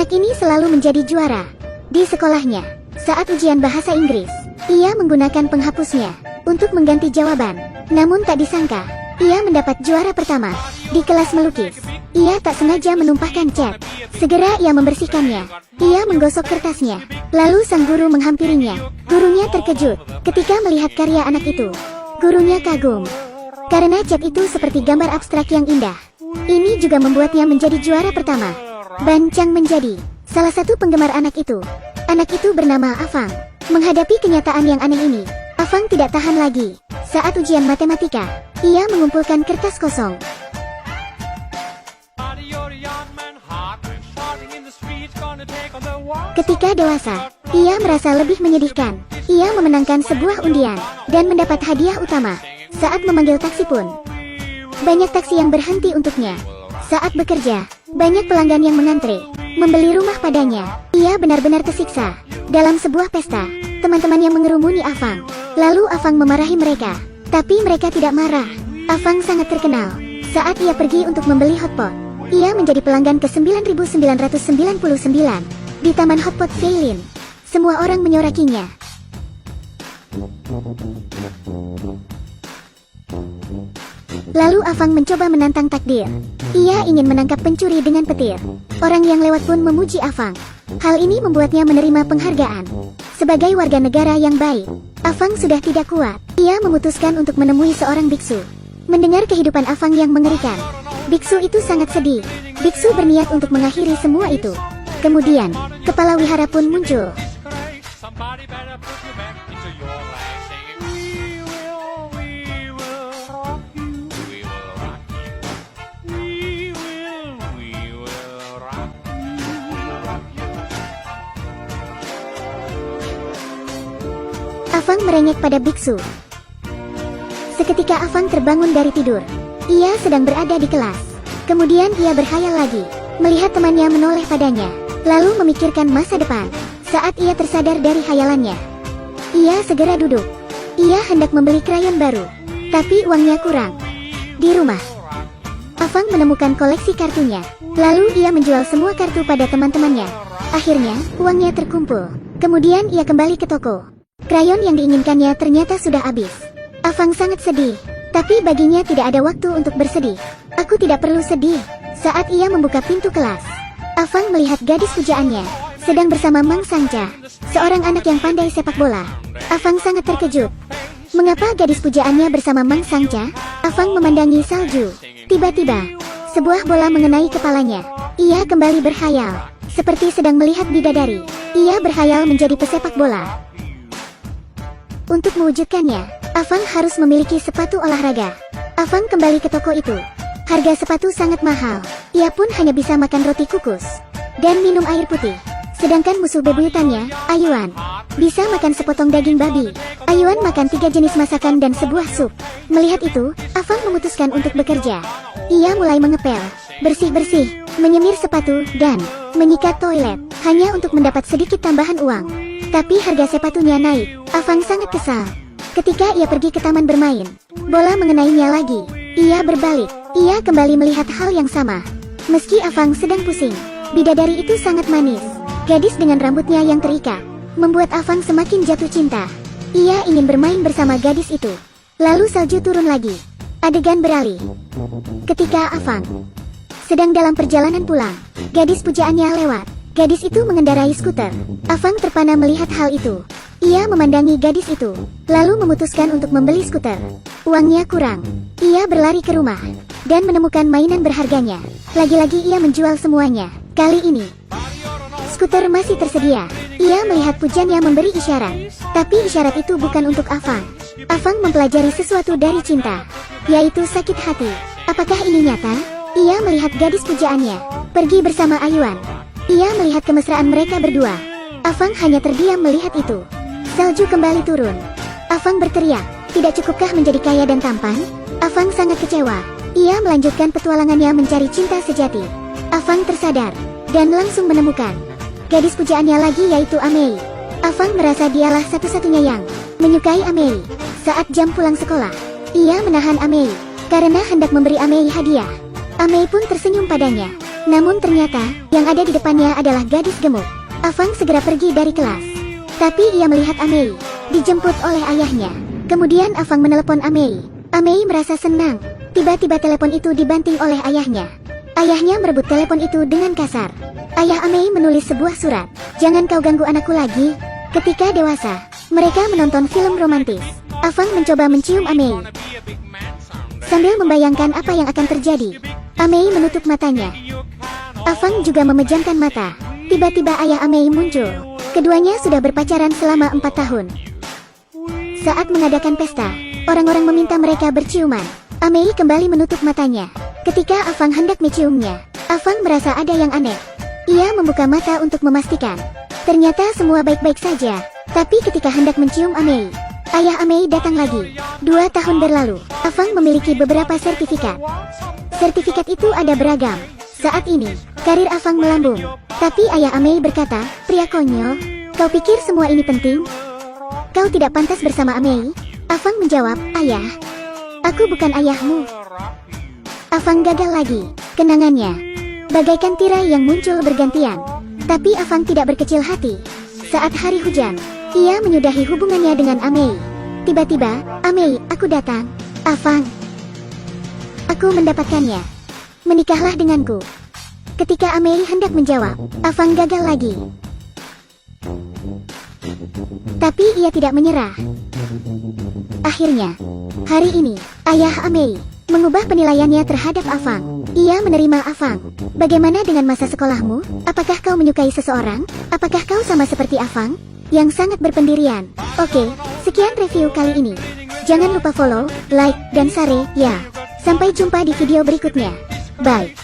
Anak ini selalu menjadi juara di sekolahnya. Saat ujian bahasa Inggris, ia menggunakan penghapusnya untuk mengganti jawaban. Namun tak disangka, ia mendapat juara pertama di kelas melukis. Ia tak sengaja menumpahkan cat. Segera ia membersihkannya. Ia menggosok kertasnya. Lalu sang guru menghampirinya. Gurunya terkejut ketika melihat karya anak itu. Gurunya kagum karena cat itu seperti gambar abstrak yang indah. Ini juga membuatnya menjadi juara pertama. Ban Chang menjadi salah satu penggemar anak itu. Anak itu bernama Afang. Menghadapi kenyataan yang aneh ini, Afang tidak tahan lagi. Saat ujian matematika, ia mengumpulkan kertas kosong. Ketika dewasa, ia merasa lebih menyedihkan. Ia memenangkan sebuah undian dan mendapat hadiah utama. Saat memanggil taksi pun, banyak taksi yang berhenti untuknya. Saat bekerja, banyak pelanggan yang mengantre membeli rumah padanya. Ia benar-benar tersiksa. Dalam sebuah pesta, teman-temannya mengerumuni Afang. Lalu Afang memarahi mereka, tapi mereka tidak marah. Afang sangat terkenal. Saat ia pergi untuk membeli hotpot, ia menjadi pelanggan ke-9.999 di Taman Hotpot Feilin. Semua orang menyorakinya. Lalu Afang mencoba menantang takdir. Ia ingin menangkap pencuri dengan petir. Orang yang lewat pun memuji Afang. Hal ini membuatnya menerima penghargaan. Sebagai warga negara yang baik, Afang sudah tidak kuat. Ia memutuskan untuk menemui seorang biksu. Mendengar kehidupan Afang yang mengerikan, biksu itu sangat sedih. Biksu berniat untuk mengakhiri semua itu. Kemudian, kepala wihara pun muncul. Afang merengek pada biksu. Seketika Afang terbangun dari tidur. Ia sedang berada di kelas. Kemudian ia berkhayal lagi, melihat temannya menoleh padanya, lalu memikirkan masa depan. Saat ia tersadar dari khayalannya, ia segera duduk. Ia hendak membeli krayon baru, tapi uangnya kurang. Di rumah, Afang menemukan koleksi kartunya. Lalu ia menjual semua kartu pada teman-temannya. Akhirnya, uangnya terkumpul. Kemudian ia kembali ke toko. Krayon yang diinginkannya ternyata sudah habis. Afang sangat sedih, tapi baginya tidak ada waktu untuk bersedih. Aku tidak perlu sedih. Saat ia membuka pintu kelas, Afang melihat gadis pujaannya sedang bersama Mang Sangca, seorang anak yang pandai sepak bola. Afang sangat terkejut. Mengapa gadis pujaannya bersama Mang Sangca? Afang memandangi salju. Tiba-tiba, sebuah bola mengenai kepalanya. Ia kembali berkhayal, seperti sedang melihat bidadari. Ia berkhayal menjadi pesepak bola. Untuk mewujudkannya, Afang harus memiliki sepatu olahraga. Afang kembali ke toko itu. Harga sepatu sangat mahal. Ia pun hanya bisa makan roti kukus dan minum air putih. Sedangkan musuh bebuyutannya, Ayuan, bisa makan sepotong daging babi. Ayuan makan 3 jenis masakan dan sebuah sup. Melihat itu, Afang memutuskan untuk bekerja. Ia mulai mengepel, bersih-bersih, menyemir sepatu, dan menyikat toilet, hanya untuk mendapat sedikit tambahan uang. Tapi harga sepatunya naik. Afang sangat kesal. Ketika ia pergi ke taman bermain, bola mengenainya lagi. Ia berbalik. Ia kembali melihat hal yang sama. Meski Afang sedang pusing, bidadari itu sangat manis. Gadis dengan rambutnya yang terikat membuat Afang semakin jatuh cinta. Ia ingin bermain bersama gadis itu. Lalu salju turun lagi. Adegan beralih. Ketika Afang sedang dalam perjalanan pulang, gadis pujaannya lewat. Gadis itu mengendarai skuter. Afang terpana melihat hal itu. Ia memandangi gadis itu, lalu memutuskan untuk membeli skuter. Uangnya kurang. Ia berlari ke rumah dan menemukan mainan berharganya. Lagi-lagi ia menjual semuanya. Kali ini, skuter masih tersedia. Ia melihat pujannya memberi isyarat, tapi isyarat itu bukan untuk Afang. Afang mempelajari sesuatu dari cinta, yaitu sakit hati. Apakah ini nyata? Ia melihat gadis pujaannya pergi bersama Ayuan. Ia melihat kemesraan mereka berdua. Afang hanya terdiam melihat itu. Salju kembali turun. Afang berteriak, tidak cukupkah menjadi kaya dan tampan? Afang sangat kecewa. Ia melanjutkan petualangannya mencari cinta sejati. Afang tersadar dan langsung menemukan gadis pujaannya lagi, yaitu Amei. Afang merasa dialah satu-satunya yang menyukai Amei. Saat jam pulang sekolah, ia menahan Amei karena hendak memberi Amei hadiah. Amei pun tersenyum padanya. Namun ternyata, yang ada di depannya adalah gadis gemuk. Afang segera pergi dari kelas. Tapi ia melihat Amei dijemput oleh ayahnya. Kemudian Afang menelepon Amei. Amei merasa senang. Tiba-tiba telepon itu dibanting oleh ayahnya. Ayahnya merebut telepon itu dengan kasar. Ayah Amei menulis sebuah surat. "Jangan kau ganggu anakku lagi." Ketika dewasa, mereka menonton film romantis. Afang mencoba mencium Amei. Sambil membayangkan apa yang akan terjadi, Amei menutup matanya. Afang juga memejamkan mata. Tiba-tiba ayah Amei muncul. Keduanya sudah berpacaran selama 4 tahun. Saat mengadakan pesta, orang-orang meminta mereka berciuman. Amei kembali menutup matanya. Ketika Afang hendak menciumnya, Afang merasa ada yang aneh. Ia membuka mata untuk memastikan. Ternyata semua baik-baik saja. Tapi ketika hendak mencium Amei, ayah Amei datang lagi. 2 tahun berlalu, Afang memiliki beberapa sertifikat. Sertifikat itu ada beragam. Saat ini, karir Afang melambung. Tapi ayah Amei berkata, "Pria konyol, kau pikir semua ini penting? Kau tidak pantas bersama Amei." Afang menjawab, "Ayah, aku bukan ayahmu." Afang gagal lagi. Kenangannya bagaikan tirai yang muncul bergantian. Tapi Afang tidak berkecil hati. Saat hari hujan, ia menyudahi hubungannya dengan Amei. Tiba-tiba, "Amei, aku datang." "Afang, aku mendapatkannya. Menikahlah denganku." Ketika Amei hendak menjawab, Afang gagal lagi. Tapi ia tidak menyerah. Akhirnya, hari ini, ayah Amei mengubah penilaiannya terhadap Afang. Ia menerima Afang. "Bagaimana dengan masa sekolahmu? Apakah kau menyukai seseorang? Apakah kau sama seperti Afang, yang sangat berpendirian?" Oke, sekian review kali ini. Jangan lupa follow, like, dan share ya. Sampai jumpa di video berikutnya. Bye.